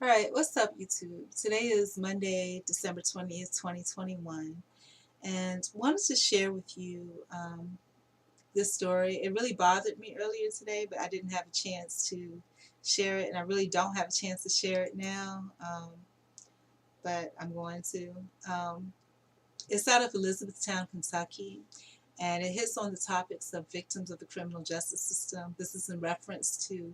All right, what's up, YouTube? Today is Monday, December 20th, 2021, and wanted to share with you this story. It really bothered me earlier today, but I didn't have a chance to share it, and I really don't have a chance to share it now, but I'm going to. It's out of Elizabethtown, Kentucky, and it hits on the topics of victims of the criminal justice system. This is in reference to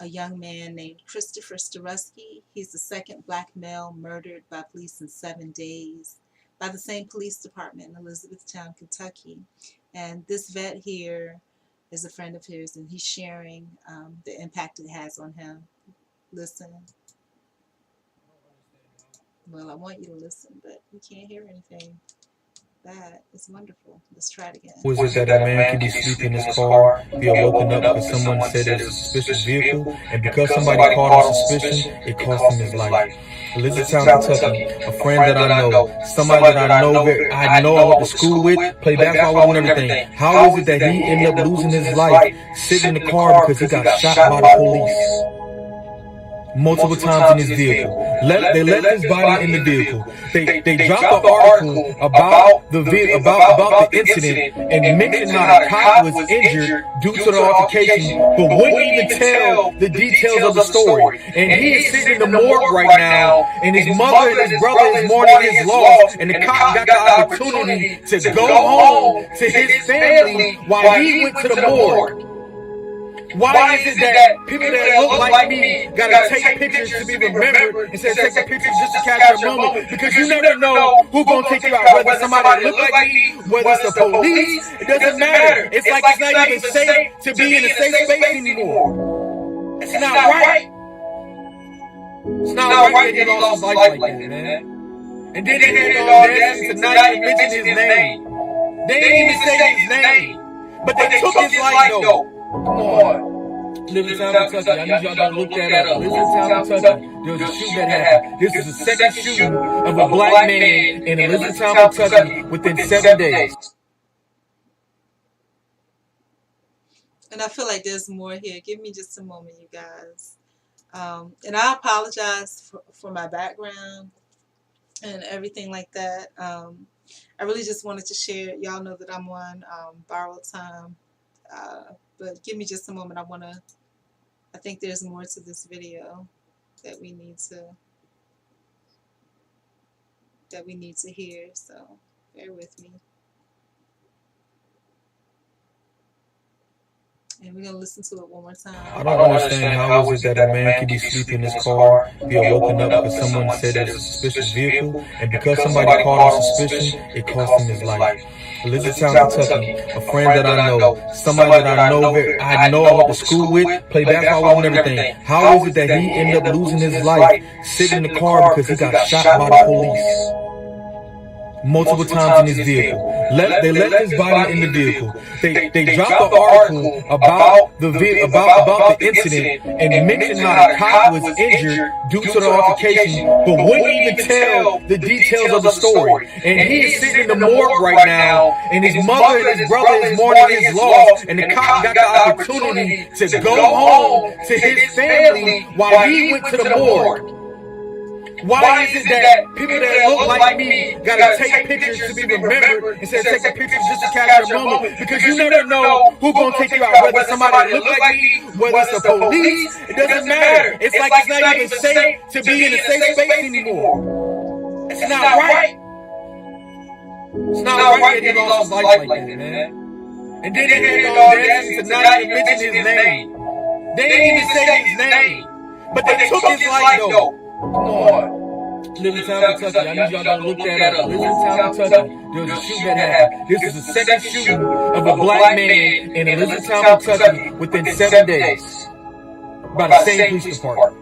a young man named Christopher Sterusky. He's the second black male murdered by police in 7 days by the same police department in Elizabethtown, Kentucky. And this vet here is a friend of his, and he's sharing the impact it has on him. Listen. Well, I want you to listen, but you can't hear anything. That is wonderful. Let's try it again. Was it that a man could be sleeping in his car, be awoken up because someone said there's a suspicious vehicle, and because somebody caught on suspicion, it cost him his life. Elizabethtown, Kentucky, a friend that I know, somebody that I know I went to school with, played basketball with and everything. How is it that he ended up losing his life sitting in the car because he got shot by the police? Multiple times in his vehicle. They left his body in the vehicle. They dropped the article about the incident and mentioned how the cop was injured due to the altercation, but wouldn't even tell the details of the story. And he is sitting in the morgue right now, and his mother and his brother is mourning his loss, and the cop got the opportunity to go home to his family while he went to the morgue. Why is it that people that look like me gotta take pictures to be remembered instead of taking pictures just to capture a moment? Because you never know who's gonna take you out. Whether somebody that look like me, whether it's the police, it doesn't matter. It's like it's not even safe to be in a safe space anymore. It's not right. It's not right that he lost his life like that, man. And then they did all this to not even mention his name. They didn't even say his name. But they took his life though. Come on. Elizabethtown, Kentucky. I need y'all to look that up. Elizabethtown, Kentucky. There was a shooting that happened. This is the second shooting of a black man in Elizabethtown, Kentucky within 7 days. And I feel like there's more here. Give me just a moment, you guys. And I apologize for my background and everything like that. I really just wanted to share. Y'all know that I'm on borrowed time. But give me just a moment. I think there's more to this video that we need to hear. So bear with me. And we're going to listen to it one more time. I don't understand how is it that a man could be sleeping in his car, be awoken up because someone said there's a suspicious vehicle, and because somebody caught on suspicion, it cost him his life. Elizabethtown, Kentucky, a friend that I know, somebody that I know I went to school with, played basketball with and everything. How is it that he ended up losing his life sitting in the car because he got shot by the police? Multiple times in his vehicle. They left his body in the vehicle. They dropped the article about the incident and mentioned how the cop was injured due to the altercation, but wouldn't even tell the details of the story. And he is sitting in the morgue right now, and his mother and his brother is mourning his loss, and the cop got the opportunity to go home to his family while he went to the morgue. Why is it that people that look like me gotta take pictures to be remembered instead of taking pictures just to capture a moment? Because you never know who's gonna take you out. Whether somebody that look like me, whether it's the police, it doesn't matter. It's like it's not even safe to be in a safe space anymore. It's not right. It's not right that he lost his life like that, man. And then they did all this to not even mention his name. They didn't even say his name. But they took his life though. Come on. Elizabethtown, Kentucky. I need y'all to look that up. Elizabethtown, Kentucky. There was a shooting that happened. This is the second shooting of a black man in Elizabethtown, Kentucky within 7 days by the same police department.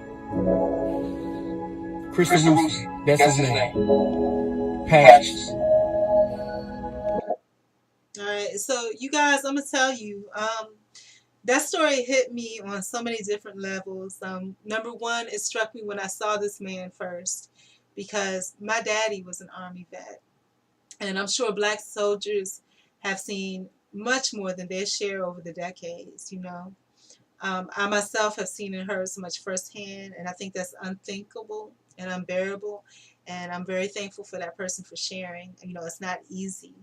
Sterusky, that's his name. Patches. Alright, so you guys, I'm going to tell you, that story hit me on so many different levels. Number one, it struck me when I saw this man first, because my daddy was an Army vet. And I'm sure black soldiers have seen much more than their share over the decades, you know. I myself have seen and heard so much firsthand, and I think that's unthinkable and unbearable. And I'm very thankful for that person for sharing. You know, it's not easy.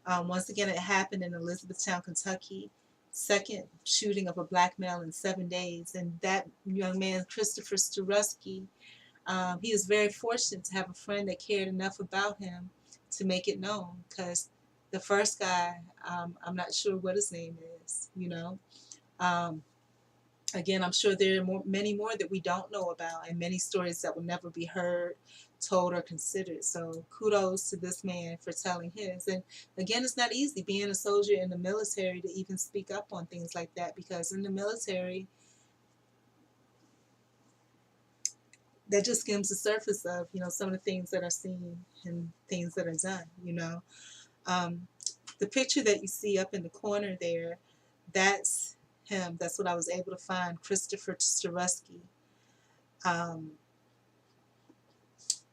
Once again, it happened in Elizabethtown, Kentucky. Second shooting of a black male in 7 days. And that young man, Christopher Sterusky, he was very fortunate to have a friend that cared enough about him to make it known. Because the first guy, I'm not sure what his name is, you know. Um, Again, I'm sure there are many more that we don't know about, and many stories that will never be heard, told, or considered. So kudos to this man for telling his. And again, it's not easy being a soldier in the military to even speak up on things like that, because in the military, that just skims the surface of, you know, some of the things that are seen and things that are done, you know. Um, the picture that you see up in the corner there, that's him. That's what I was able to find, Christopher Sterusky. Um,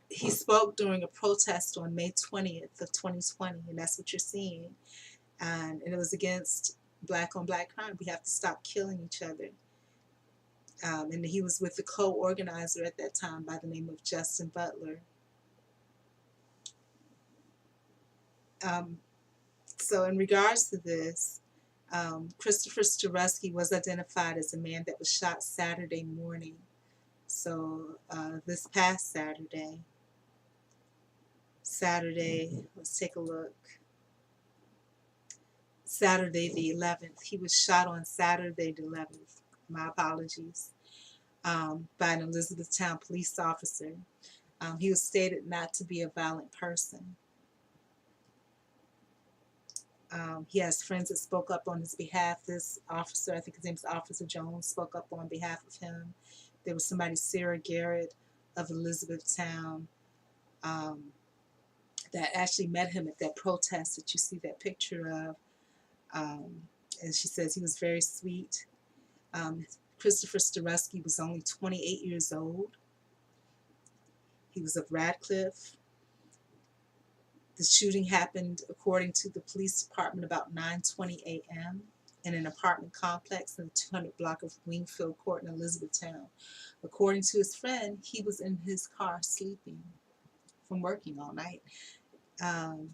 he spoke during a protest on May 20th of 2020, and that's what you're seeing. And it was against black on black crime. We have to stop killing each other. And he was with the co-organizer at that time by the name of Justin Butler. Um, so in regards to this, Christopher Sterusky was identified as a man that was shot Saturday morning. So this past Saturday, let's take a look. Saturday the 11th. He was shot on Saturday the 11th. My apologies. By an Elizabethtown police officer. He was stated not to be a violent person. He has friends that spoke up on his behalf. This officer, I think his name is Officer Jones, spoke up on behalf of him. There was somebody, Sarah Garrett of Elizabethtown, that actually met him at that protest that you see that picture of. And she says he was very sweet. Christopher Sterusky was only 28 years old. He was of Radcliffe. The shooting happened, according to the police department, about 9:20 a.m. in an apartment complex in the 200 block of Wingfield Court in Elizabethtown. According to his friend, he was in his car sleeping from working all night. The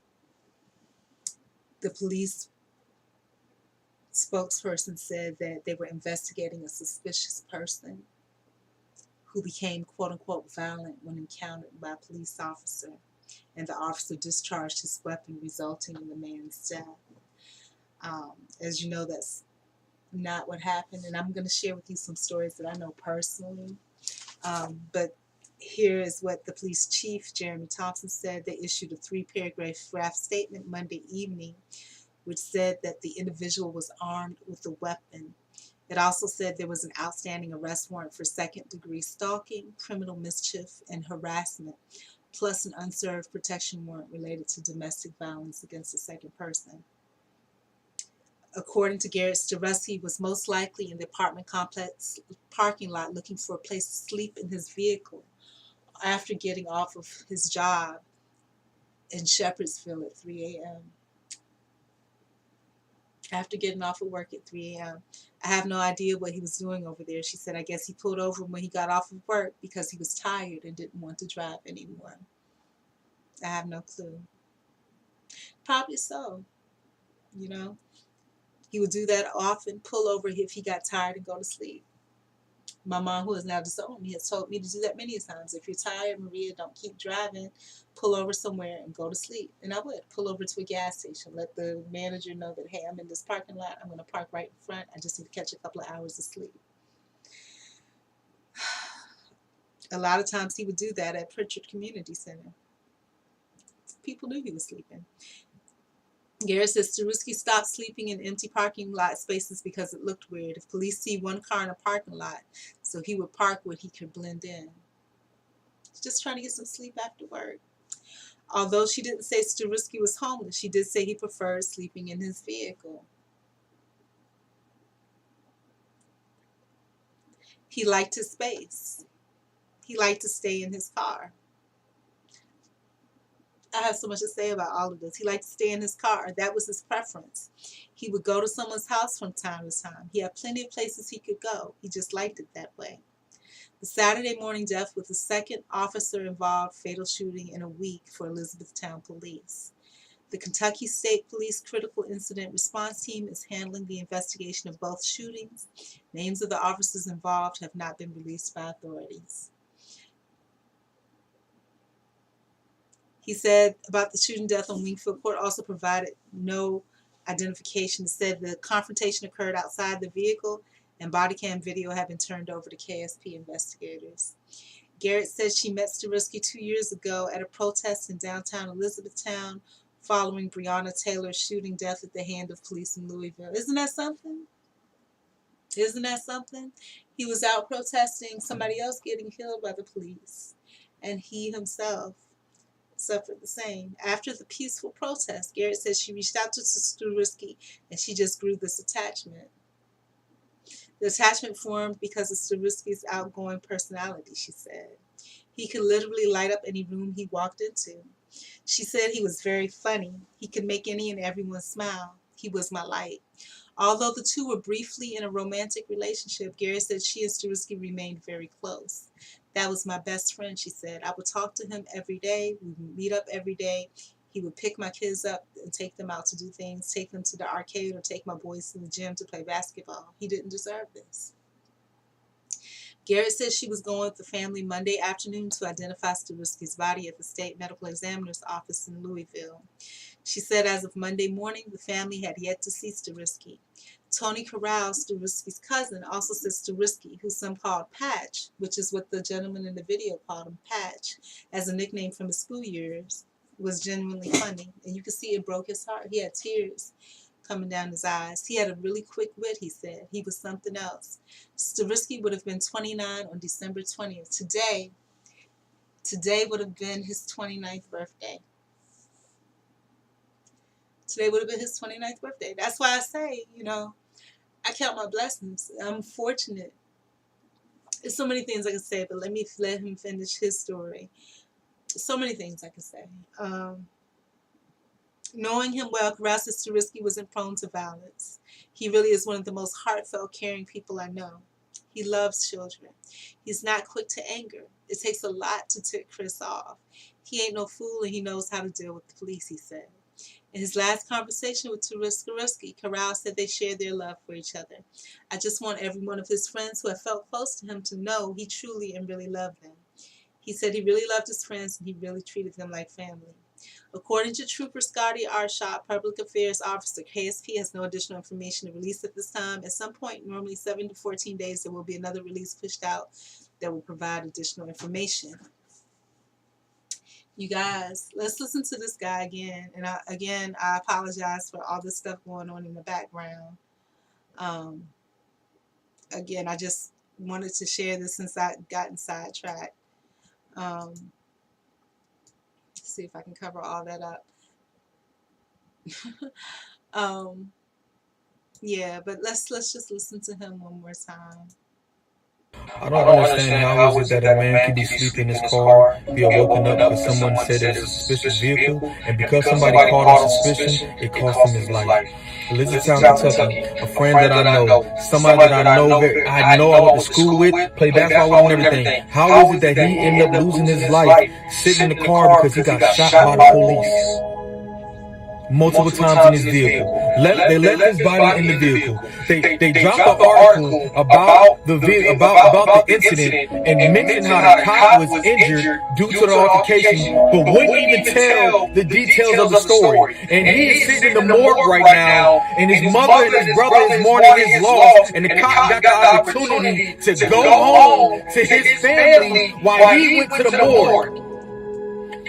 police spokesperson said that they were investigating a suspicious person who became quote-unquote violent when encountered by a police officer, and the officer discharged his weapon, resulting in the man's death. As you know, that's not what happened, and I'm going to share with you some stories that I know personally. But here is what the police chief, Jeremy Thompson, said. They issued a 3-paragraph draft statement Monday evening, which said that the individual was armed with a weapon. It also said there was an outstanding arrest warrant for second-degree stalking, criminal mischief, and harassment, plus an unserved protection warrant related to domestic violence against a second person. According to Garrett, Sterusky was most likely in the apartment complex parking lot looking for a place to sleep in his vehicle after getting off of his job in Shepherdsville at 3 a.m. After getting off of work at 3 a.m. I have no idea what he was doing over there. She said, I guess he pulled over when he got off of work because he was tired and didn't want to drive anymore. I have no clue. Probably so, you know. He would do that often, pull over if he got tired and go to sleep. My mom, who is now disowned me, has told me to do that many times. If you're tired, Maria, don't keep driving. Pull over somewhere and go to sleep. And I would pull over to a gas station, let the manager know that, hey, I'm in this parking lot. I'm going to park right in front. I just need to catch a couple of hours of sleep. A lot of times he would do that at Pritchard Community Center. People knew he was sleeping. Garrett says Sterusky stopped sleeping in empty parking lot spaces because it looked weird. If police see one car in a parking lot, so he would park where he could blend in. He's just trying to get some sleep after work. Although she didn't say Sterusky was homeless, she did say he preferred sleeping in his vehicle. He liked his space. He liked to stay in his car. I have so much to say about all of this. He liked to stay in his car. That was his preference. He would go to someone's house from time to time. He had plenty of places he could go. He just liked it that way. The Saturday morning death was the second officer-involved fatal shooting in a week for Elizabethtown police. The Kentucky State Police Critical Incident Response Team is handling the investigation of both shootings. Names of the officers involved have not been released by authorities. He said about the shooting death on Wingfield, court also provided no identification. It said the confrontation occurred outside the vehicle and body cam video had been turned over to KSP investigators. Garrett said she met Sterusky 2 years ago at a protest in downtown Elizabethtown following Breonna Taylor's shooting death at the hand of police in Louisville. Isn't that something? Isn't that something? He was out protesting somebody else getting killed by the police, and he himself suffered the same. After the peaceful protest, Garrett said she reached out to Sterusky and she just grew this attachment. The attachment formed because of Sterusky's outgoing personality, she said. He could literally light up any room he walked into. She said he was very funny. He could make any and everyone smile. He was my light. Although the two were briefly in a romantic relationship, Garrett said she and Sterusky remained very close. That was my best friend, she said. I would talk to him every day. We would meet up every day. He would pick my kids up and take them out to do things, take them to the arcade or take my boys to the gym to play basketball. He didn't deserve this. Garrett said she was going with the family Monday afternoon to identify Sterusky's body at the state medical examiner's office in Louisville. She said as of Monday morning, the family had yet to see Sterusky. Tony Corral, Sterusky's cousin, also said Sterusky, who some called Patch, which is what the gentleman in the video called him, Patch, as a nickname from his school years, was genuinely funny. And you could see it broke his heart. He had tears coming down his eyes. He had a really quick wit, he said. He was something else. Sterusky would have been 29 on December 20th. Today would have been his 29th birthday. Today would have been his 29th birthday. That's why I say, I count my blessings. I'm fortunate. There's so many things I can say, but let him finish his story. So many things I can say. Knowing him well, Corral said Sterusky wasn't prone to violence. He really is one of the most heartfelt, caring people I know. He loves children. He's not quick to anger. It takes a lot to tick Chris off. He ain't no fool and he knows how to deal with the police, he said. In his last conversation with Sterusky, Corral said they shared their love for each other. I just want every one of his friends who have felt close to him to know he truly and really loved them. He said he really loved his friends and he really treated them like family. According to Trooper Scotty Arshot, Public Affairs Officer, KSP has no additional information to release at this time. At some point, normally 7 to 14 days, there will be another release pushed out that will provide additional information. You guys, let's listen to this guy again. And I apologize for all this stuff going on in the background. Again, I just wanted to share this since I gotten sidetracked. See if I can cover all that up. Yeah, but let's just listen to him one more time. I don't understand how is it that a man can be sleeping in his car, be awoken up because someone said it's a suspicious vehicle, and because somebody called on suspicion, it cost him his life. Elizabethtown, Kentucky, a friend that I know, somebody that I know I went to school with, played basketball with and everything. How is it that he ended up losing his life sitting in the car because he got shot by the police? Multiple times in his vehicle. They left his body in the vehicle. They dropped the article about the incident and mentioned how the cop was injured due to the altercation, but wouldn't even tell the details of the story. And he is sitting in the morgue right now, and his mother and his brother is mourning his loss, and the cop got the opportunity to go home to his family while he went to the morgue.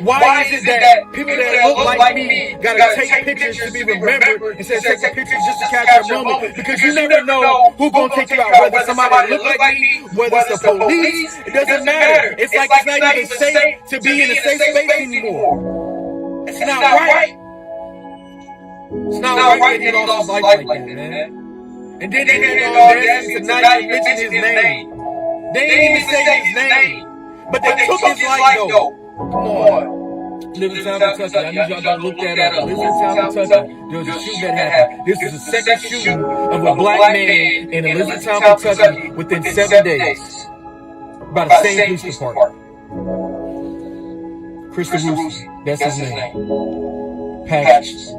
Why is it that people that look like me gotta take pictures to be remembered instead of taking pictures just to capture a moment? Because you never know who's gonna take you out. Whether somebody that look like me, whether it's the police, it doesn't matter. It's like it's not even safe to be in a safe space anymore. It's not right. It's not right that he lost his life like that, man. And then they had all this to not even mention his name. They didn't even say his name. But they took his life though. Come on. Elizabethtown, Kentucky. I need y'all to look that up. Elizabethtown, Kentucky. There was a shooting that happened. This is the second shooting of a black man in Elizabethtown, Kentucky within 7 days by the same police department. Chris Sterusky, that's his name. Patches.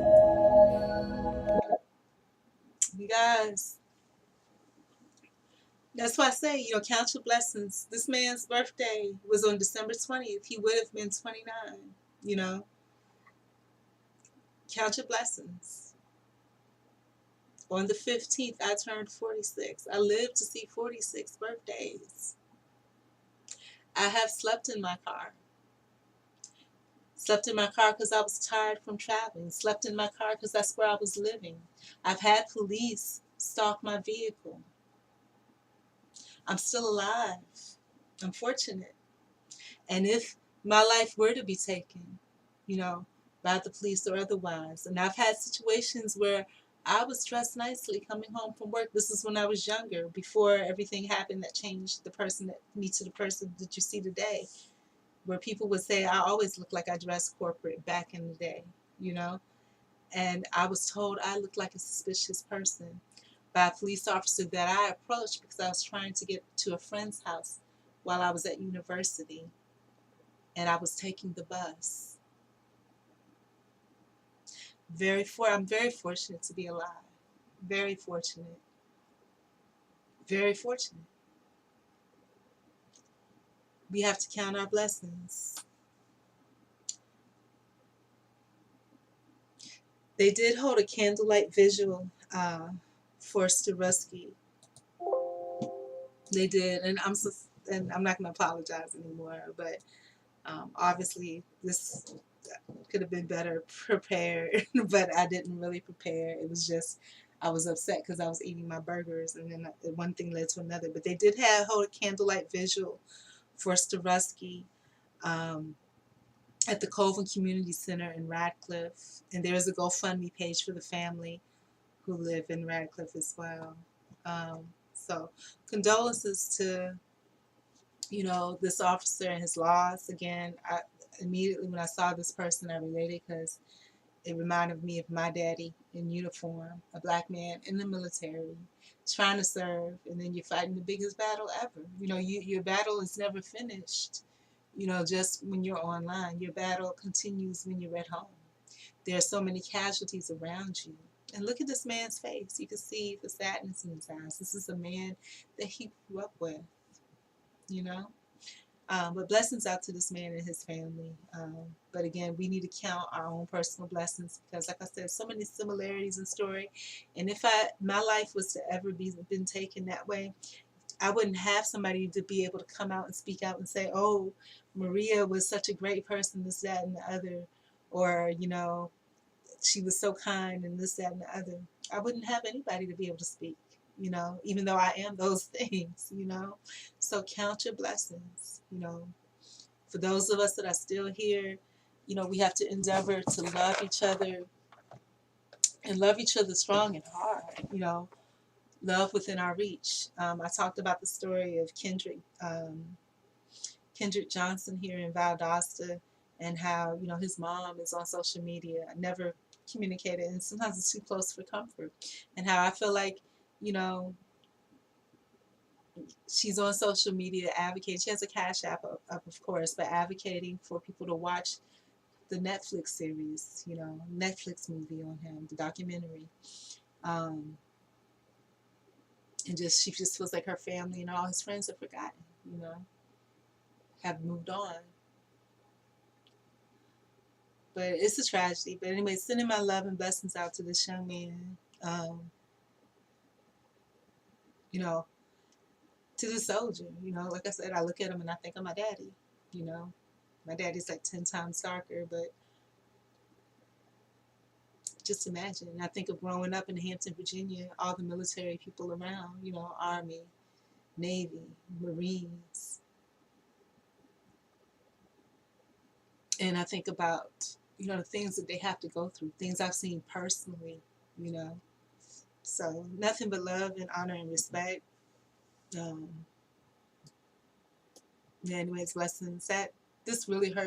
You guys, that's why I say, count your blessings. This man's birthday was on December 20th. He would have been 29, Count your blessings. On the 15th, I turned 46. I lived to see 46 birthdays. I have slept in my car. Slept in my car because I was tired from traveling. Slept in my car because that's where I was living. I've had police stalk my vehicle. I'm still alive. I'm fortunate. And if my life were to be taken, by the police or otherwise, and I've had situations where I was dressed nicely coming home from work. This is when I was younger, before everything happened that changed me to the person that you see today, where people would say I always look like I dressed corporate back in the day, and I was told I looked like a suspicious person by a police officer that I approached because I was trying to get to a friend's house while I was at university, and I was taking the bus. I'm very fortunate to be alive. Very fortunate. Very fortunate. We have to count our blessings. They did hold a candlelight vigil for Sterusky. They did, and I'm not going to apologize anymore. But obviously, this could have been better prepared, but I didn't really prepare. It was just I was upset because I was eating my burgers, and then one thing led to another. But they did hold a candlelight vigil for Sterusky at the Colvin Community Center in Radcliffe, and there is a GoFundMe page for the family who live in Radcliffe as well. So condolences to this officer and his loss. Again, immediately when I saw this person, I related because it reminded me of my daddy in uniform, a black man in the military, trying to serve, and then you're fighting the biggest battle ever. Your battle is never finished. Just when you're online, your battle continues when you're at home. There are so many casualties around you. And look at this man's face. You can see the sadness in his eyes. This is a man that he grew up with, But blessings out to this man and his family. But again, we need to count our own personal blessings because, like I said, so many similarities in story. And if my life was to ever been taken that way, I wouldn't have somebody to be able to come out and speak out and say, oh, Maria was such a great person, this, that, and the other. Or, she was so kind and this, that, and the other. I wouldn't have anybody to be able to speak, even though I am those things, So count your blessings, For those of us that are still here, we have to endeavor to love each other and love each other strong and hard, love within our reach. I talked about the story of Kendrick Johnson here in Valdosta and how, his mom is on social media. I never communicated, and sometimes it's too close for comfort. And how I feel like, she's on social media advocating. She has a Cash App up, of course, but advocating for people to watch the Netflix series, Netflix movie on him, the documentary. And she just feels like her family and all his friends have forgotten, have moved on. But it's a tragedy. But anyway, sending my love and blessings out to this young man. To the soldier. Like I said, I look at him and I think of my daddy. My daddy's like 10 times darker, but just imagine. I think of growing up in Hampton, Virginia, all the military people around, Army, Navy, Marines. And I think about, the things that they have to go through, things I've seen personally, So nothing but love and honor and respect. Anyways, blessings. This really hurt